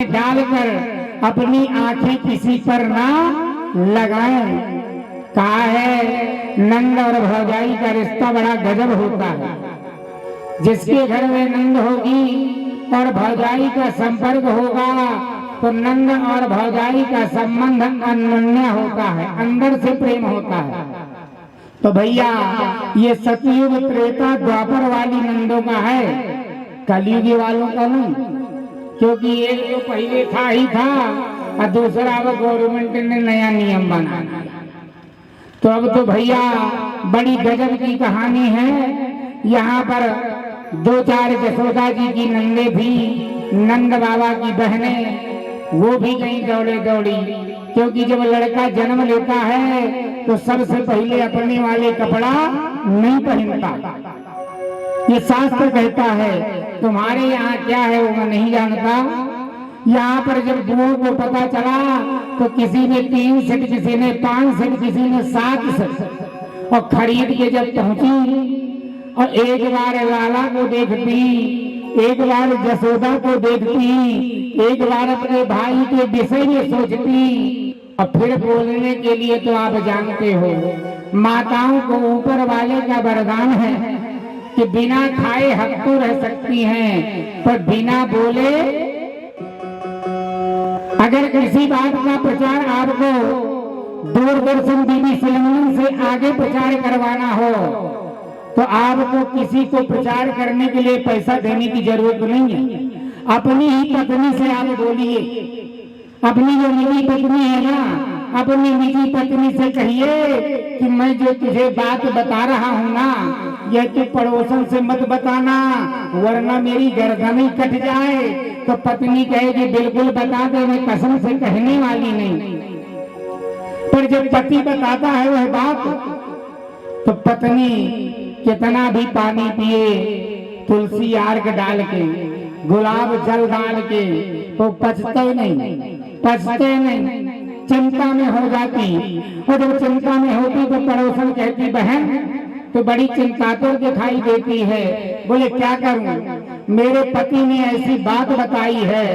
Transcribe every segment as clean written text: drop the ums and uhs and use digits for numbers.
डालकर अपनी आंखें किसी पर ना लगाएं। कहा है नंद और भौजाई का रिश्ता बड़ा गजब होता है। जिसके घर में नंद होगी और भौजाई का संपर्क होगा तो नंद और भौजाई का संबंध अनन्य होता है, अंदर से प्रेम होता है। तो भैया ये सतयुग त्रेता द्वापर वाली नंदों का है, कलयुगी वालों का नहीं। क्योंकि एक तो पहले था ही था और दूसरा अब गवर्नमेंट ने नया नियम बनाया। तो अब तो भैया बड़ी गजब की कहानी है। यहाँ पर दो चार जसोदा जी की नंदे भी, नंद बाबा की बहनें, वो भी कहीं दौड़े दौड़ी। क्योंकि जब लड़का जन्म लेता है तो सबसे पहले अपने वाले कपड़ा नहीं पहनता। ये शास्त्र कहता है। तुम्हारे यहाँ क्या है वो मैं नहीं जानता। यहाँ पर जब बुओं को पता चला तो किसी ने 3 सेट, किसी ने 5 सेट, किसी ने 7 सेट और खरीद के जब पहुंची और एक बार लाला को देखती, एक बार जसोदा को देखती, एक बार अपने भाई के विषय में सोचती और फिर बोलने के लिए तो आप जानते हो माताओं को ऊपर वाले का वरदान है कि बिना खाए हक तो रह सकती हैं पर बिना बोले। अगर किसी बात का प्रचार आपको दूरदर्शन बीबी सिलेमन से आगे प्रचार करवाना हो तो आपको किसी को प्रचार करने के लिए पैसा देने की जरूरत नहीं है। अपनी ही पत्नी से आप बोलिए। अपनी जो निजी पत्नी है ना, अपनी निजी पत्नी से कहिए कि मैं जो तुझे बात बता रहा हूँ ना, यह तू पड़ोसन से मत बताना वरना मेरी गर्दन ही कट जाए। तो पत्नी कहेगी बिल्कुल बता दे, मैं कसम से कहने वाली नहीं। पर जब पति बताता है वह बात तो पत्नी कितना भी पानी पिए, तुलसी आर्क डाल के, गुलाब जल डाल के, तो पचते नहीं, चिंता में हो जाती। और जब चिंता में होती तो पड़ोसन कहती बहन तो बड़ी चिंतातुर दिखाई देती है। बोले क्या करूं, मेरे पति ने ऐसी बात बताई है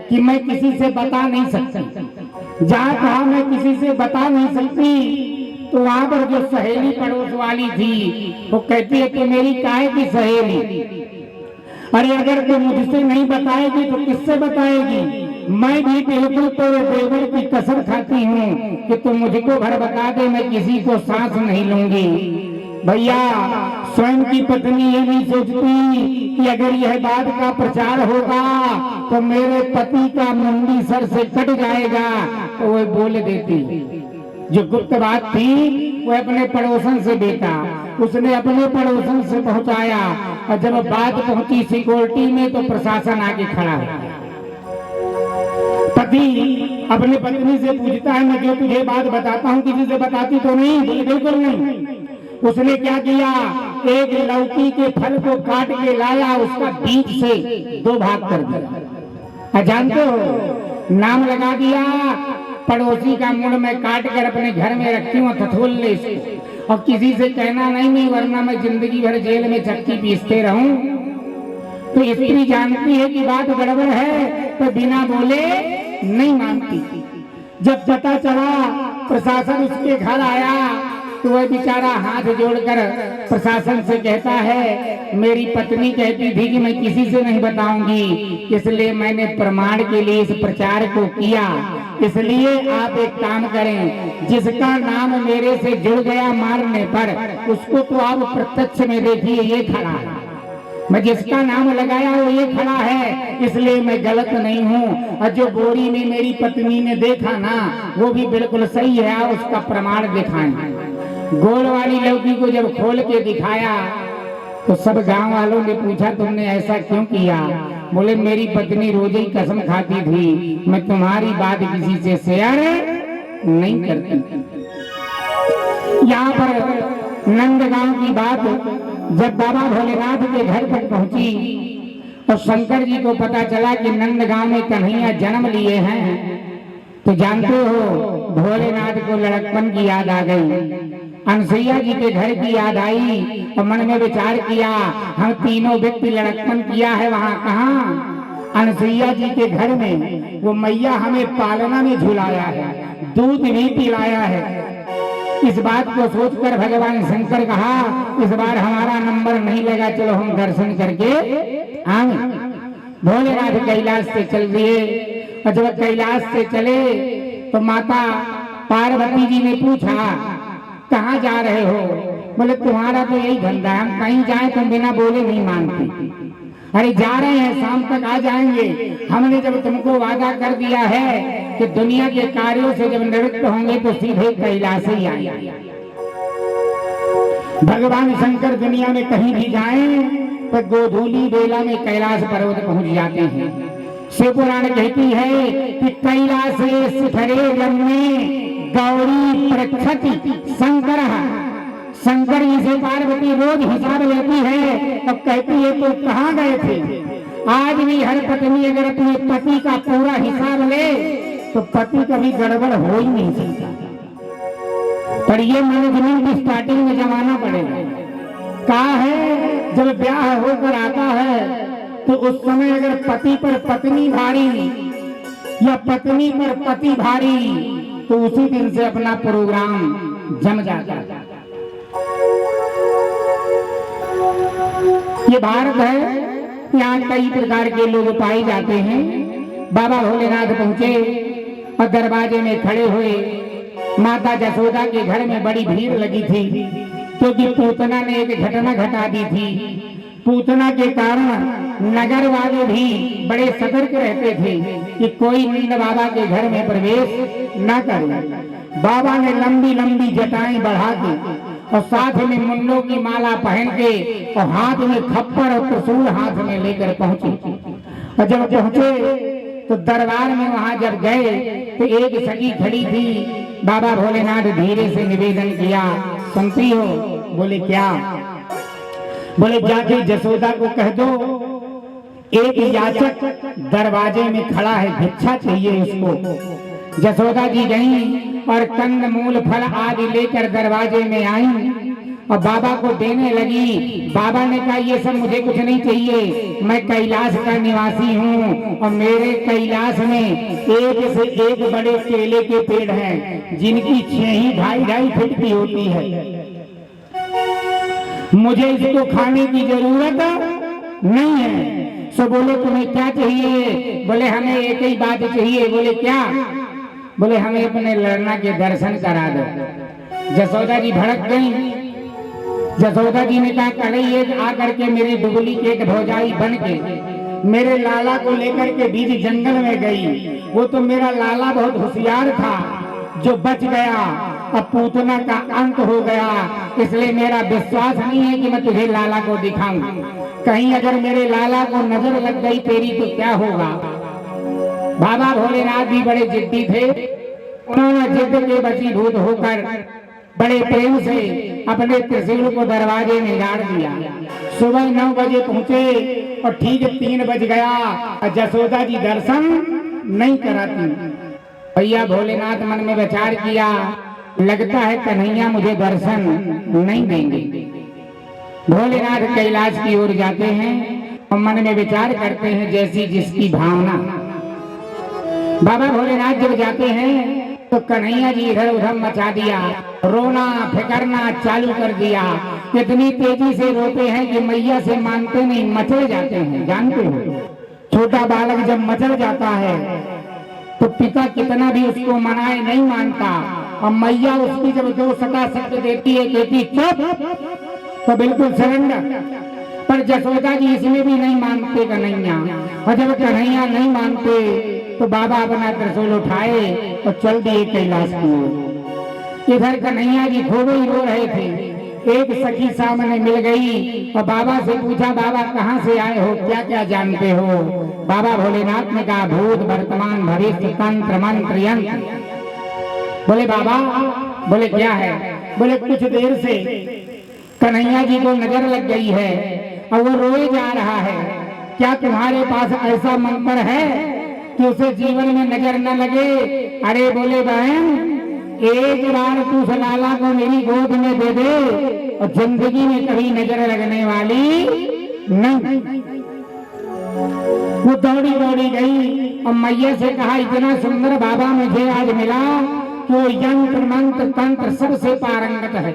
कि मैं किसी से बता नहीं सकती। जहाँ कहा मैं किसी से बता नहीं सकती तो वहां पर जो सहेली पड़ोस वाली थी वो कहती है कि मेरी काहे की सहेली, अरे अगर तू मुझसे नहीं बताएगी तो किससे बताएगी। मैं भी बिल्कुल तेरे देवर की कसम खाती हूँ कि तू मुझको घर बता दे, मैं किसी को सांस नहीं लूंगी। भैया स्वयं की पत्नी ये नहीं सोचती कि अगर यह बात का प्रचार होगा तो मेरे पति का मुंडी सर से कट जाएगा, तो वो बोल देती। जो गुप्त बात थी वो अपने पड़ोसन से बेटा, उसने अपने पड़ोसन से पहुंचाया और जब बात पहुंची सिक्योरिटी में तो प्रशासन आके खड़ा है। पति अपने पत्नी से पूछता है मैं जो तुझे बात बताता हूँ किसी से बताती तो नहीं? बिल्कुल नहीं। उसने क्या किया, एक लौकी के फल को काट के लाया, उसका बीच से 2 भाग कर दिया। जानते हो नाम लगा दिया पड़ोसी का मुड़ में काट कर अपने घर में रखती हूँ थथोल ले इसको, और किसी से कहना नहीं वरना मैं जिंदगी भर जेल में चक्की पीसते रहूं। तो स्त्री जानती है कि बात गड़बड़ है तो बिना बोले नहीं मानती। जब पता चला प्रशासन उसके घर आया तो वह बेचारा हाथ जोड़कर प्रशासन से कहता है मेरी पत्नी कहती थी कि मैं किसी से नहीं बताऊंगी, इसलिए मैंने प्रमाण के लिए इस प्रचार को किया। इसलिए आप एक काम करें, जिसका नाम मेरे से जुड़ गया मारने पर उसको तो आप प्रत्यक्ष में देखिए, ये खड़ा है। मैं जिसका नाम लगाया वो ये खड़ा है, इसलिए मैं गलत नहीं हूँ। और जो बोरी में मेरी पत्नी ने देखा ना वो भी बिल्कुल सही है, आप उसका प्रमाण दिखाएं। गोल वाली लौकी को जब खोल के दिखाया तो सब गांव वालों ने पूछा तुमने ऐसा क्यों किया? बोले मेरी पत्नी रोज ही कसम खाती थी मैं तुम्हारी बात किसी से शेयर नहीं करती। यहाँ पर नंदगांव की बात जब बाबा भोलेनाथ के घर तक पहुंची और शंकर जी को पता चला कि नंदगांव में कन्हैया जन्म लिए हैं तो जानते हो भोलेनाथ को लड़कपन की याद आ गई। अनसुईया जी के घर की याद आई और मन में विचार किया हम तीनों व्यक्ति लड़कपन किया है वहाँ कहाँ? अनसुईया जी के घर में वो मैया हमें पालना में झुलाया है, दूध भी पिलाया है। इस बात को सोचकर भगवान शंकर कहा इस बार हमारा नंबर नहीं लगा, चलो हम दर्शन करके आए। भोलेनाथ कैलाश से चल दिए और जब कैलाश से चले तो माता पार्वती जी ने पूछा कहाँ जा रहे हो? बोले तुम्हारा तो यही धंधा है, हम कहीं जाए तो बिना बोले नहीं मानते। अरे जा रहे हैं, शाम तक आ जाएंगे। हमने जब तुमको वादा कर दिया है कि दुनिया के कार्यों से जब निवृत्त होंगे तो सीधे कैलाश ही आएंगे। भगवान शंकर दुनिया में कहीं भी जाएं तो गोधूली बेला में कैलाश पर्वत पहुंच जाते हैं। शिव पुराण कहती है कि कैलाश शिखरे रम्ये गौरी प्रक्षति शंकर। शंकर जी से पार्वती रोज हिसाब लेती है, अब कहती है तो कहाँ गए थे? आज भी हर पत्नी अगर अपने पति का पूरा हिसाब ले तो पति कभी गड़बड़ हो ही नहीं सकता। पर ये मैनेजमेंट स्टार्टिंग में जमाना पड़ेगा। कहा है जब ब्याह होकर आता है तो उस समय अगर पति पर पत्नी भारी या पत्नी पर पति भारी तो उसी दिन से अपना प्रोग्राम जम जाता है। ये भारत है, यहाँ कई प्रकार के लोग पाए जाते हैं। बाबा भोलेनाथ पहुंचे और दरवाजे में खड़े हुए। माता जसोदा के घर में बड़ी भीड़ लगी थी क्योंकि पूतना ने एक घटना घटा दी थी। पूतना के कारण नगर वाले भी बड़े सतर्क रहते थे कि कोई नंद बाबा के घर में प्रवेश न करे। बाबा ने लंबी लंबी जटाएं बढ़ा के और साथ में मुंडों की माला पहन के और हाथ में खप्पर और त्रिशूल हाथ में लेकर पहुंचे। और जब पहुंचे तो दरबार में वहां जब गए तो एक सखी खड़ी थी। बाबा भोलेनाथ धीरे से निवेदन किया, सुनती हो? बोले क्या? बोले जाके जसोदा को कह दो एक याचक दरवाजे में खड़ा है, भिक्षा चाहिए उसको। जसोदा जी गईं और कंद मूल फल आदि लेकर दरवाजे में आई और बाबा को देने लगी। बाबा ने कहा ये सब मुझे कुछ नहीं चाहिए, मैं कैलाश का निवासी हूँ और मेरे कैलाश में एक से एक बड़े केले के पेड़ हैं जिनकी छेही 2.5 फीट की होती है। मुझे इसको खाने की जरूरत नहीं है। सो बोले तुम्हें क्या चाहिए? बोले हमें एक ही बात चाहिए। बोले क्या? बोले हमें अपने लड़ना के दर्शन करा दो। जसोदा जी भड़क गई। जसोदा जी ने कहा कल एक आकर के मेरी डुप्लीकेट भौजाई बन के मेरे लाला को लेकर के बीच जंगल में गई। वो तो मेरा लाला बहुत होशियार था जो बच गया, अब पूतना का अंत हो गया। इसलिए मेरा विश्वास नहीं है कि मैं तुझे लाला को दिखाऊं। कहीं अगर मेरे लाला को नजर लग गई तेरी तो क्या होगा? बाबा भोलेनाथ भी बड़े जिद्दी थे। उन्होंने जिद के वशीभूत होकर बड़े प्रेम से अपने त्रिशूल को दरवाजे में गाड़ दिया। सुबह 9 बजे पहुंचे और ठीक 3 बज गया और जसोदा जी दर्शन नहीं कराती। भैया भोलेनाथ मन में विचार किया, लगता है कन्हैया मुझे दर्शन नहीं देंगे। भोलेनाथ कैलाश की ओर जाते हैं और मन में विचार करते हैं जैसी जिसकी भावना। बाबा भोलेनाथ जब जाते हैं तो कन्हैया जी इधर उधर मचा दिया, रोना फिकरना चालू कर दिया। इतनी तेजी से रोते हैं कि मैया से मानते नहीं, मचल जाते हैं। जानते हो छोटा बालक जब मचल जाता है तो पिता कितना भी उसको मनाए नहीं मानता, और मैया उसकी जब 2 सटा शब्द देती है, कहती चुप, तो बिल्कुल सरेंडर। पर जसोदा जी इसमें भी नहीं मानते कन्हैया, और जब कन्हैया नहीं मानते तो बाबा अपना त्रिशूल उठाए और चल दिए कैलाश की ओर। इधर कन्हैया जी खूब ही रो रहे थे। एक सखी सामने मिल गई और बाबा से पूछा, बाबा कहाँ से आए हो, क्या क्या जानते हो? बाबा भोलेनाथ ने कहा भूत वर्तमान भविष्य तंत्र मंत्र यंत्र। बोले बाबा, बोले क्या है? बोले कुछ देर से कन्हैया जी को नजर लग गई है और वो रोए जा रहा है। क्या तुम्हारे पास ऐसा मंत्र है कि उसे जीवन में नजर न लगे? अरे बोले बहन, एक बार तू उस लाला को मेरी गोद में दे दे और जिंदगी में कभी नजर लगने वाली नहीं। वो दौड़ी दौड़ी गई और मैया से कहा, इतना सुंदर बाबा मुझे आज मिला कि वो यंत्र मंत्र तंत्र सबसे पारंगत है,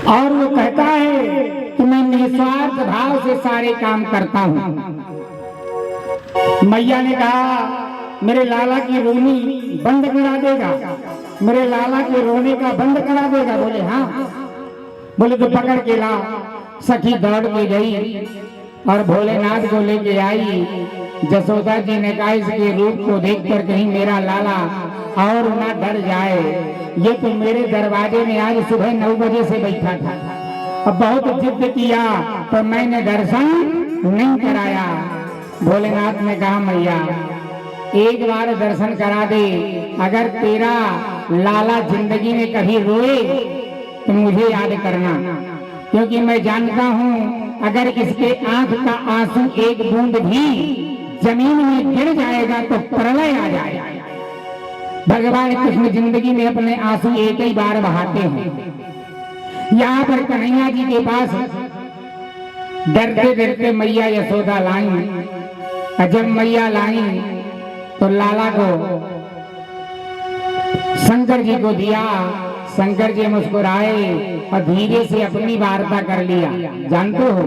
और वो कहता है कि मैं निस्वार्थ भाव से सारे काम करता हूं। मैया ने कहा, मेरे लाला की रोनी बंद करा देगा, मेरे लाला के रोने का बंद करा देगा? बोले हाँ। बोले तो पकड़ के ला। सखी दौड़ के गई और भोलेनाथ को लेके आई। जसोदा जी ने कहा, इसके रूप को देखकर कहीं मेरा लाला और ना डर जाए, ये तो मेरे दरवाजे में आज सुबह 9 बजे से बैठा था, अब बहुत जिद किया तो मैंने दर्शन नहीं कराया। भोलेनाथ ने कहा, मैया एक बार दर्शन करा दे, अगर तेरा लाला जिंदगी में कभी रोए तो मुझे याद करना, क्योंकि मैं जानता हूँ अगर इसके आंख का आंसू एक बूंद भी जमीन में गिर जाएगा तो प्रलय आ जाएगा। भगवान कृष्ण जिंदगी में अपने आंसू एक ही बार बहाते हैं। यहाँ पर कन्हैया जी के पास डरते डरते मैया यशोदा लाई। जब मैया लाई तो लाला को शंकर जी को दिया। शंकर जी मुस्कुराए और धीरे से अपनी वार्ता कर लिया। जानते हो,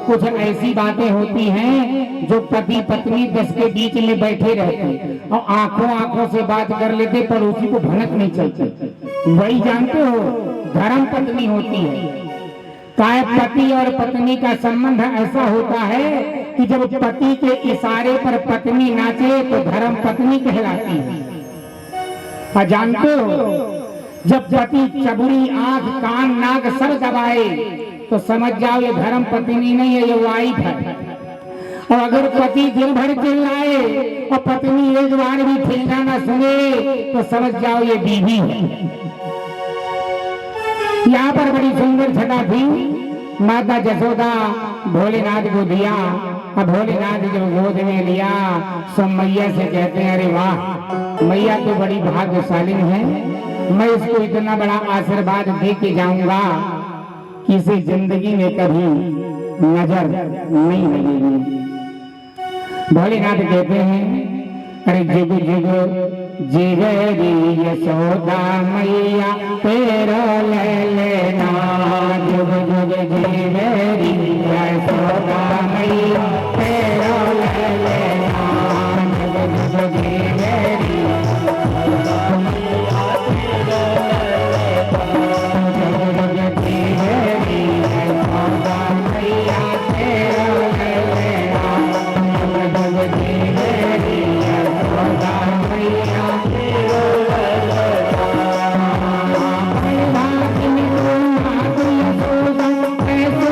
कुछ ऐसी बातें होती हैं जो पति पत्नी 10 के बीच में बैठे रहते और आंखों आंखों से बात कर लेते, पड़ोसी को भनक नहीं चलती। वही जानते हो धर्म पत्नी होती है। काय पति और पत्नी का संबंध ऐसा होता है कि जब पति के इशारे पर पत्नी नाचे तो धर्म पत्नी कहलाती है। जानते हो, जब पति चबुरी आंख कान नाक सब दबाए तो समझ जाओ ये धर्म पत्नी नहीं है, ये वाइफ है। और अगर पति दिन भर चिल्लाए और पत्नी एक बार भी चिल्ला ना सुने तो समझ जाओ ये बीवी है। यहाँ पर बड़ी सुंदर छटा थी। माता जसोदा भोलेनाथ को दिया और भोलेनाथ जो गोद में लिया सो मैया से कहते हैं, अरे वाह मैया तो बड़ी भाग्यशाली है, मैं इसको इतना बड़ा आशीर्वाद दे के जाऊंगा कि इसे जिंदगी में कभी नजर नहीं लगेगी। भोलेनाथ कहते हैं, अरे जुग जुग जीवरी यशोदा मैया तेरा ले लेना, जुग जुग जीवरी यशोदा मैया तेरा ले लेना, जुग जुग जीवरी ऐसे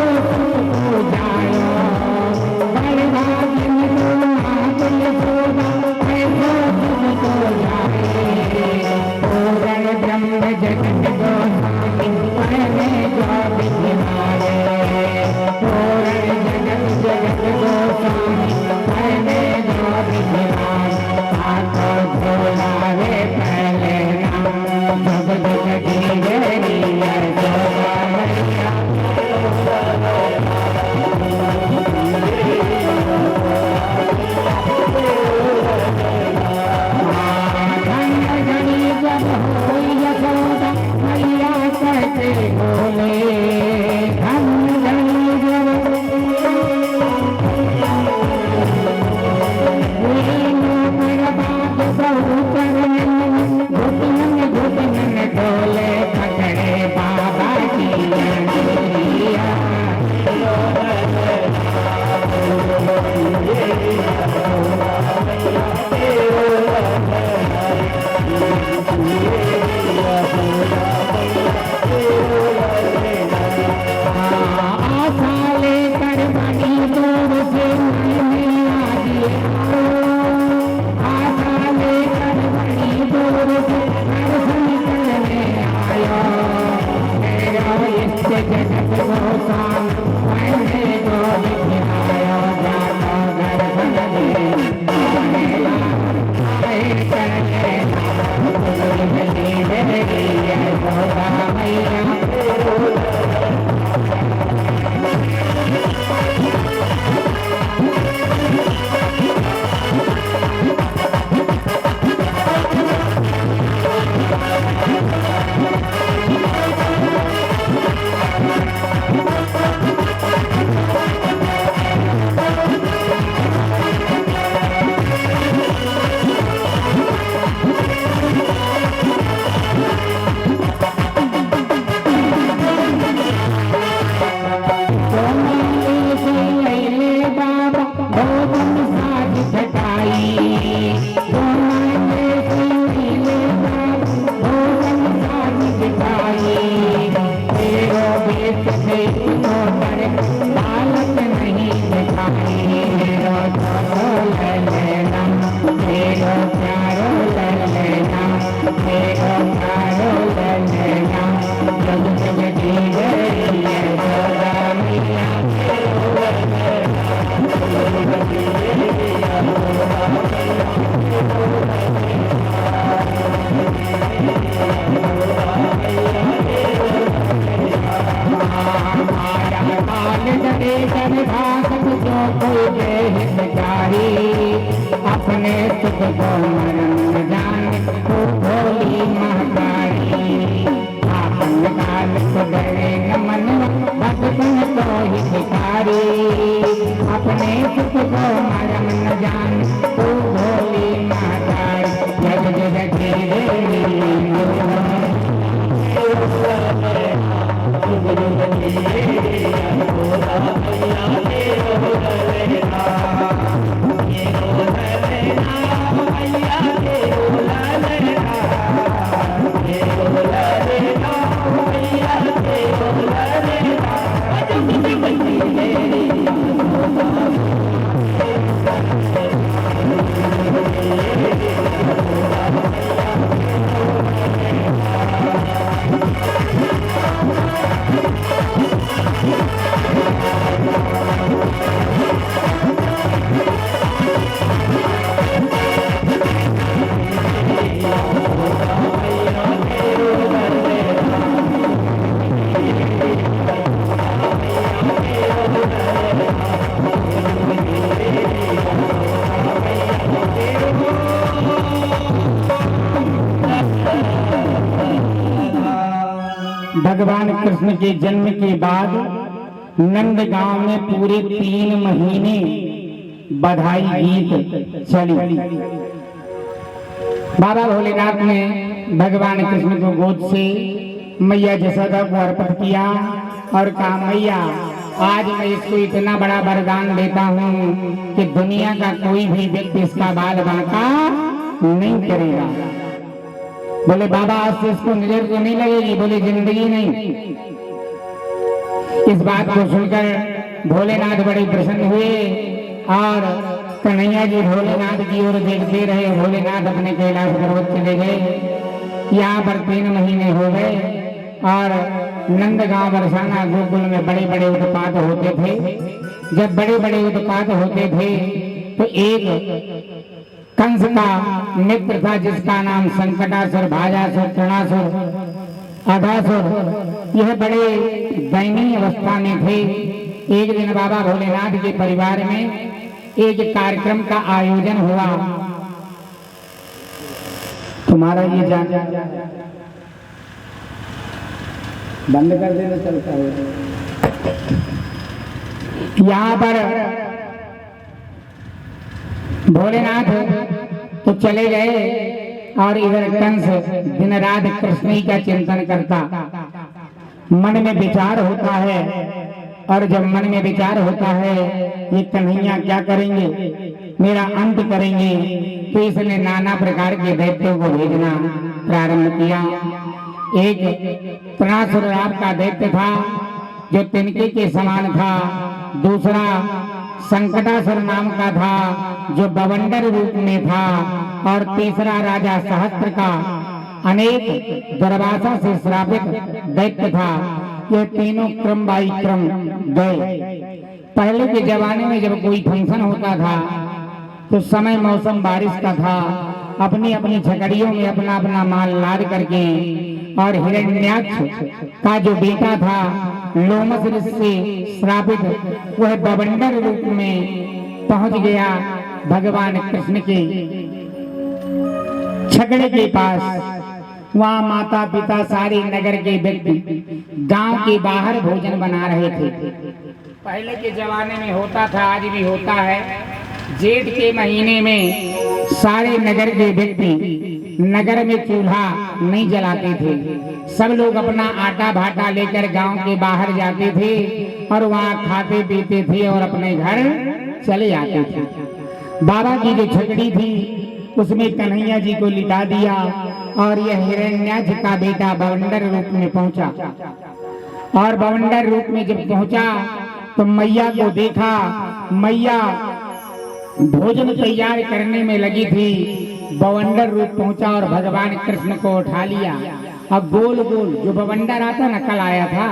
को मरम न जाने तू भोली महतारी। आपन काल को डरे न मनवा भगतन को ही भिखारी। अपने सुख को मरम न जाने तू भोली महतारी। जग जग घेरे भगवान कृष्ण के जन्म के बाद नंद गांव में पूरे 3 महीने बधाई गीत चली। बाबा भोलेनाथ ने भगवान कृष्ण को गोद से मैया जसोदा को अर्पित किया और कहा, मैया आज मैं इसको इतना बड़ा वरदान देता हूँ कि दुनिया का कोई भी व्यक्ति इसका बाल बांका नहीं करेगा। बोले बाबा आज से इसको नजर तो नहीं लगेगी? बोले जिंदगी नहीं। इस बात को सुनकर भोलेनाथ बड़े प्रसन्न हुए और कन्हैया जी भोलेनाथ की ओर देखते रहे। भोलेनाथ अपने कैलाश पर्वत चले गए। यहाँ पर 3 महीने हो गए और नंदगांव बरसाना गोकुल में बड़े बड़े उत्पात होते थे। जब बड़े बड़े उत्पात होते थे तो एक कंस का मित्र था जिसका नाम संकटासुर, भाजासुर, तृणासुर, अघासुर, यह बड़े दयनीय अवस्था में थे। एक दिन बाबा भोलेनाथ के परिवार में एक कार्यक्रम का आयोजन हुआ। तुम्हारा ये जान बंद कर देना चलता है। यहाँ पर भोलेनाथ तो चले गए और इधर कंस दिन रात कृष्ण ही का चिंतन करता। मन में विचार होता है और जब मन में विचार होता है ये कन्हैया क्या करेंगे, मेरा अंत करेंगे, तो इसने नाना प्रकार के दैत्यों को भेजना प्रारंभ किया। एक तृणासुर का दैत्य था जो तिनके के समान था। दूसरा संकटासुर नाम का था जो बवंडर रूप में था। और तीसरा राजा सहस्त्र का अनेक दुर्वासा से श्रापित दैत्य था। ये तीनों क्रम बाई क्रम गए। पहले के जमाने में जब कोई फंक्शन होता था तो समय मौसम बारिश का था। अपनी अपनी छकड़ियों में अपना अपना माल लाद करके और हिरण्याक्ष का जो बेटा था लोमस ऋषि से श्रापित, वह बवंडर रूप में पहुंच गया भगवान कृष्ण के छकड़े के पास। वहाँ माता पिता सारे नगर के व्यक्ति गांव के बाहर भोजन बना रहे थे। पहले के जमाने में होता था, आज भी होता है, जेठ के महीने में सारे नगर के व्यक्ति नगर में चूल्हा नहीं जलाते थे। सब लोग अपना आटा भाटा लेकर गांव के बाहर जाते थे और वहाँ खाते पीते थे और अपने घर चले आते थे। बाबा की जो छकड़ी थी उसमें कन्हैया जी को लिटा दिया और यह हिरण्याक्ष का बेटा बवंडर रूप में पहुंचा। और बवंडर रूप में जब पहुंचा तो मैया को देखा। मैया भोजन तैयार करने में लगी थी। बवंडर रूप पहुंचा और भगवान कृष्ण को उठा लिया। अब गोल गोल जो बवंडर आता ना, कल आया था,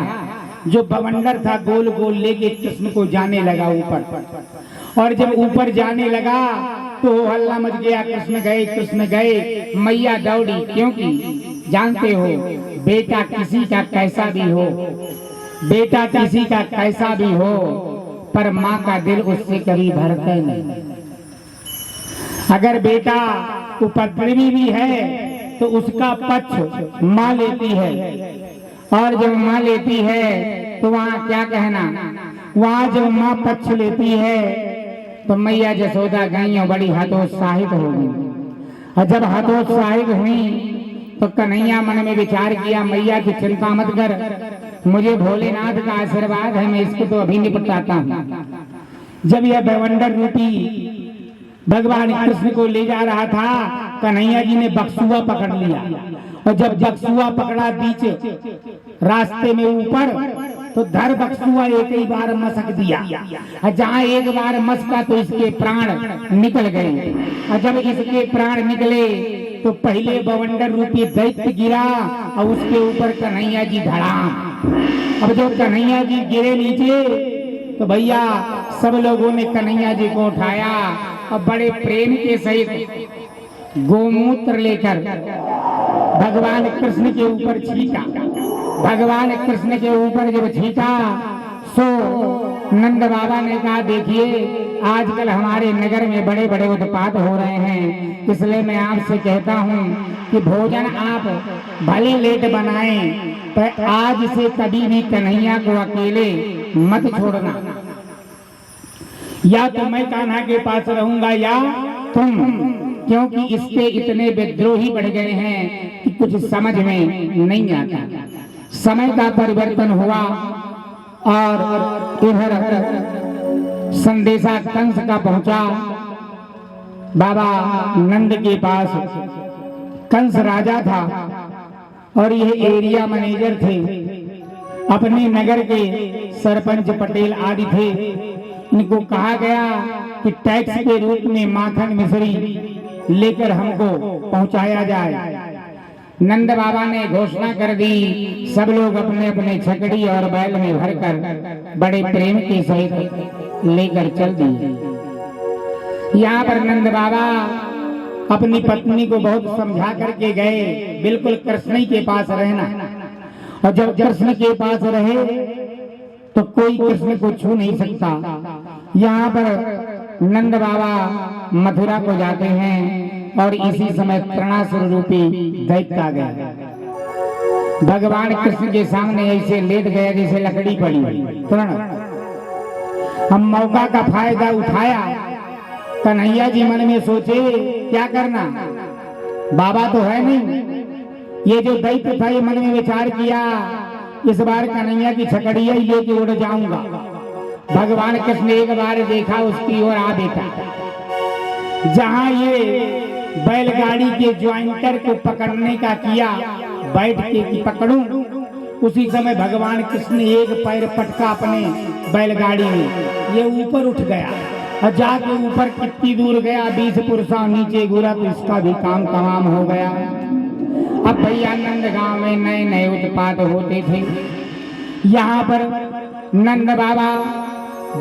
जो बवंडर था गोल गोल लेके कृष्ण को जाने लगा ऊपर। और जब ऊपर जाने लगा तो हल्ला मच गया, कृष्ण गए, कृष्ण गए। मैया दौड़ी, क्योंकि जानते हो बेटा किसी का कैसा भी हो, बेटा किसी का कैसा भी हो, पर माँ का दिल उससे कभी भरता नहीं। अगर बेटा उपद्रवी भी है तो उसका पक्ष माँ लेती है, और जब माँ लेती है तो वहाँ क्या कहना, वहाँ जब माँ पक्ष लेती है तो मैया जसोदा गई और बड़ी हतोत्साहित हो गई। और जब हतोत्साहित हुई तो कन्हैया मन में विचार किया, मैया की चिंता मत कर, मुझे भोलेनाथ का आशीर्वाद है, मैं इसको तो अभी निपटाता हूँ। जब यह बवंडर रूपी भगवान कृष्ण को ले जा रहा था, कन्हैया जी ने बक्सुआ पकड़ लिया, और जब बक्सुआ पकड़ा बीच रास्ते में ऊपर, तो धर बक्सुआ एक ही बार मसक दिया, और जहाँ एक बार मसका तो इसके प्राण निकल गए। और जब इसके प्राण निकले तो पहले बवंडर रूपी दैत्य गिरा और उसके ऊपर कन्हैया जी धड़ाम। अब जब कन्हैया जी गिरे नीचे तो भैया सब लोगों ने कन्हैया जी को उठाया और बड़े प्रेम के सहित गोमूत्र लेकर भगवान कृष्ण के ऊपर छींटा। भगवान कृष्ण के ऊपर जब छींटा सो नंद बाबा ने कहा, देखिए आजकल हमारे नगर में बड़े बड़े उत्पात हो रहे हैं, इसलिए मैं आपसे कहता हूँ कि भोजन आप भले लेट बनाएं, पर आज से कभी भी कन्हैया को अकेले मत छोड़ना। या तो मैं कान्हा के पास रहूंगा या तुम, क्योंकि इसके इतने विद्रोही बढ़ गए हैं कि कुछ समझ में नहीं आता। समय का परिवर्तन हुआ और इधर संदेशा कंस का पहुंचा बाबा नंद के पास। कंस राजा था और यह एरिया मैनेजर थे, अपने नगर के सरपंच पटेल आदि थे। इनको कहा गया कि टैक्स के रूप में माखन मिश्री लेकर हमको पहुंचाया जाए। नंद बाबा ने घोषणा कर दी, सब लोग अपने अपने छकड़ी और बैल में भरकर बड़े प्रेम के सहित लेकर चल दिए। यहाँ पर नंद बाबा अपनी पत्नी को बहुत समझा करके गए, बिल्कुल कृष्ण ही के पास रहना, और जब कृष्ण के पास रहे तो कोई कृष्ण को छू नहीं सकता। यहाँ पर नंद बाबा मथुरा को जाते हैं और इसी समय तृणासुर रूपी दैत्य आ गया। भगवान कृष्ण के सामने ऐसे लेट गया जैसे लकड़ी पड़ी तृण। हम मौका का फायदा उठाया। कन्हैया जी मन में सोचे क्या करना, बाबा तो है नहीं। ये जो दैत्य था ये मन में विचार किया, इस बार कन्हैया की छकड़िया ही लेके उड़ जाऊंगा। भगवान कृष्ण एक बार देखा उसकी ओर, आ बेटा, जहां ये बैलगाड़ी के ज्वाइंटर को पकड़ने का किया, बैठ के कि पकड़ूं, उसी समय भगवान कृष्ण ने एक पैर पटका अपने बैलगाड़ी में, ये ऊपर उठ गया और जाके ऊपर कितनी दूर गया, 20 पुरुषा नीचे गिरा तो इसका भी काम तमाम हो गया। अब भैया नंद गांव में नए नए उत्पात होते थे। यहाँ पर नंद बाबा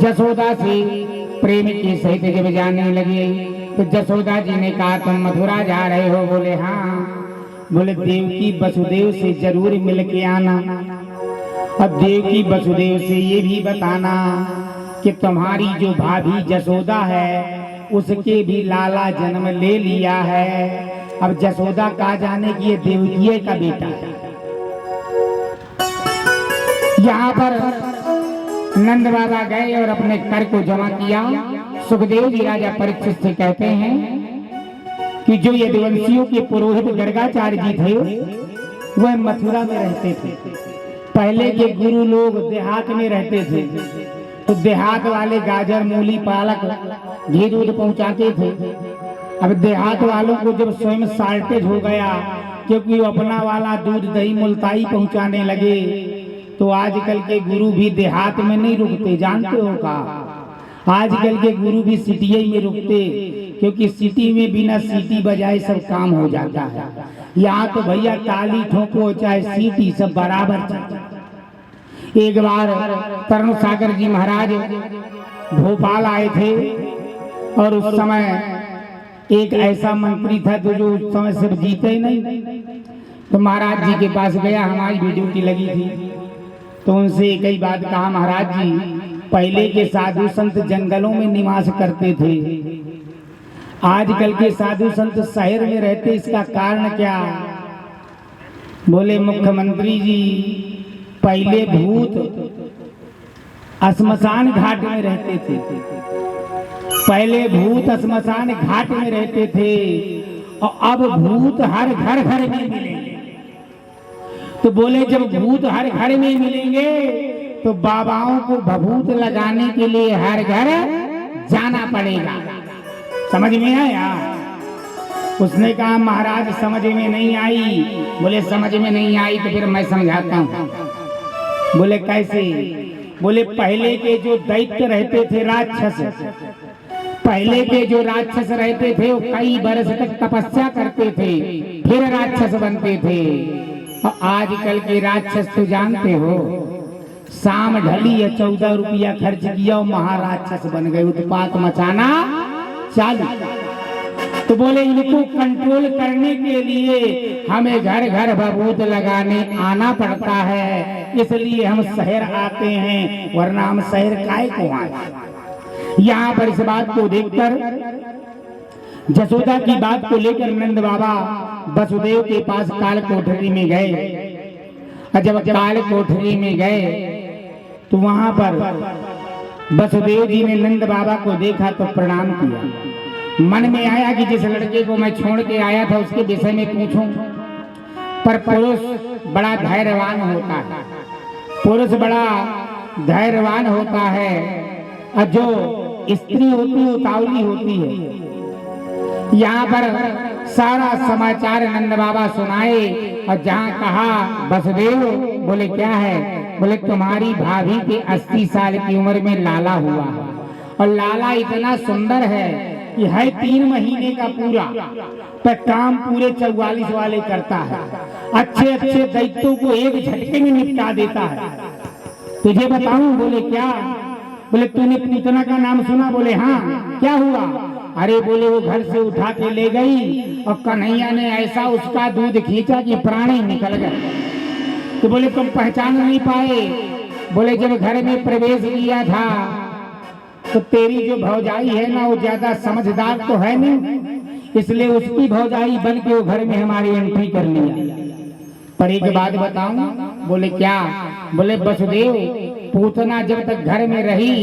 जसोदा से प्रेम की सहित जब जाने लगे तो जसोदा जी ने कहा, तुम मथुरा जा रहे हो? बोले हाँ। बोले देवकी वसुदेव से जरूर मिल के आना, अब देवकी वसुदेव से ये भी बताना कि तुम्हारी जो भाभी जसोदा है उसके भी लाला जन्म ले लिया है। अब जसोदा कहा जाने की ये देवकी का बेटा है। यहाँ पर नंद बाबा गए और अपने कर को जमा किया। सुखदेव जी राजा परीक्षित से कहते हैं कि जो यदुवंशियों के पुरोहित गर्गाचार्य जी थे वह मथुरा में रहते थे। पहले के गुरु लोग देहात में रहते थे, तो देहात वाले गाजर मूली पालक घी दूध पहुंचाते थे। अब देहात वालों को जब स्वयं शॉर्टेज हो गया, क्योंकि वो अपना वाला दूध दही मुल्ताई पहुंचाने लगे, तो आजकल के गुरु भी देहात में नहीं रुकते। जानते हो का, आजकल के गुरु भी सिटी में रुकते, क्योंकि सिटी में बिना सीटी बजाए सब काम हो जाता है। यहाँ तो भैया ताली ठोको चाहे सीटी सब बराबर चलता। एक बार तरुण सागर जी महाराज भोपाल आए थे और उस समय एक ऐसा मंत्री था तो जो उस समय सिर्फ जीते ही नहीं, तो महाराज जी के पास गया, हमारी भी ड्यूटी लगी थी, तो उनसे एक ही बात कहा, महाराज जी पहले के साधु संत जंगलों में निवास करते थे, आजकल के साधु संत शहर में रहते, इसका कारण क्या? बोले मुख्यमंत्री जी, पहले भूत श्मशान घाट में रहते थे, पहले भूत श्मशान घाट में रहते थे और अब भूत हर घर घर में मिलेंगे। तो बोले जब भूत हर घर में मिलेंगे तो बाबाओं को भभूत लगाने के लिए हर घर जाना पड़ेगा। समझ में आया? उसने कहा महाराज समझ में नहीं आई। बोले समझ में नहीं आई तो फिर मैं समझाता हूँ। बोले कैसे? बोले पहले के जो दैत्य रहते थे, राक्षस, पहले के जो राक्षस रहते थे वो कई बरस तक तपस्या करते थे, फिर राक्षस बनते थे। और आजकल के राक्षस तो जानते हो, शाम ढली या 14 रुपया खर्च किया और महाराक्षस बन गए, उत्पात मचाना चालू। तो बोले इनको कंट्रोल करने के लिए हमें घर घर भभूत लगाने आना पड़ता है, इसलिए हम शहर आते हैं, वरना हम शहर काहे को आए। यहाँ पर इस बात को देखकर, जसोदा की बात को लेकर नंद बाबा वसुदेव के पास काल कोठरी में गए। और जब काल कोठरी में गए तो वहां पर वसुदेव जी ने नंद बाबा को देखा तो प्रणाम किया। मन में आया कि जिस लड़के को मैं छोड़ के आया था उसके विषय में पूछूं, पर पुरुष बड़ा धैर्यवान होता है, पुरुष बड़ा धैर्यवान होता है, और जो स्त्री होती है उतावली होती है। यहाँ पर सारा समाचार नंद बाबा सुनाए और जहाँ कहा वसुदेव, बोले क्या है? बोले तुम्हारी भाभी के 80 साल की उम्र में लाला हुआ है, और लाला इतना सुंदर है कि है 3 महीने का पूरा, पर काम पूरे 44 वाले करता है, अच्छे अच्छे दैत्यों को एक झटके में निपटा देता है। तुझे बताऊं? बोले क्या? बोले तूने पूतना का नाम सुना? बोले हाँ। क्या हुआ? अरे बोले वो घर से उठा के ले गई और कन्हैया ने ऐसा उसका दूध खींचा कि प्राण ही निकल गए। तो बोले तुम पहचान नहीं पाए? बोले जब घर में प्रवेश किया था तो तेरी जो भौजाई है ना वो ज्यादा समझदार तो है नहीं, इसलिए उसकी भौजाई बन के वो घर में हमारी एंट्री कर लिया। पर एक बात बताऊं? बोले क्या? बोले वसुदेव, पूतना जब तक घर में रही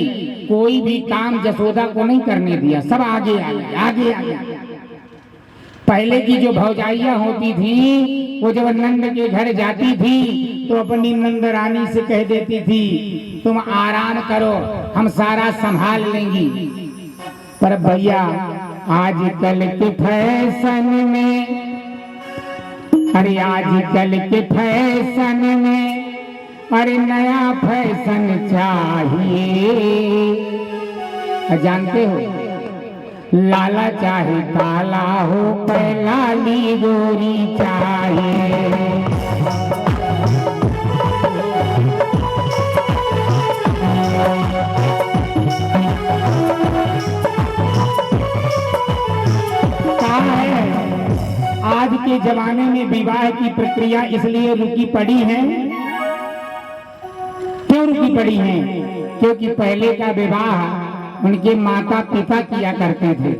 कोई भी काम जसोदा को नहीं करने दिया, सब आगे आगे आगे आगे। पहले की जो भौजाइयां होती थी वो जब नंद के घर जाती थी तो अपनी नंद रानी से कह देती थी तुम आराम करो, हम सारा संभाल लेंगी। पर भैया आजकल के फैशन में, अरे आजकल के फैशन में, अरे नया फैशन चाहिए। जानते हो, लाला चाहे काला हो पर लाली गोरी चाहिए। आज के जमाने में विवाह की प्रक्रिया इसलिए रुकी पड़ी है। क्यों रुकी पड़ी है? क्योंकि पहले का विवाह उनके माता पिता किया करते थे,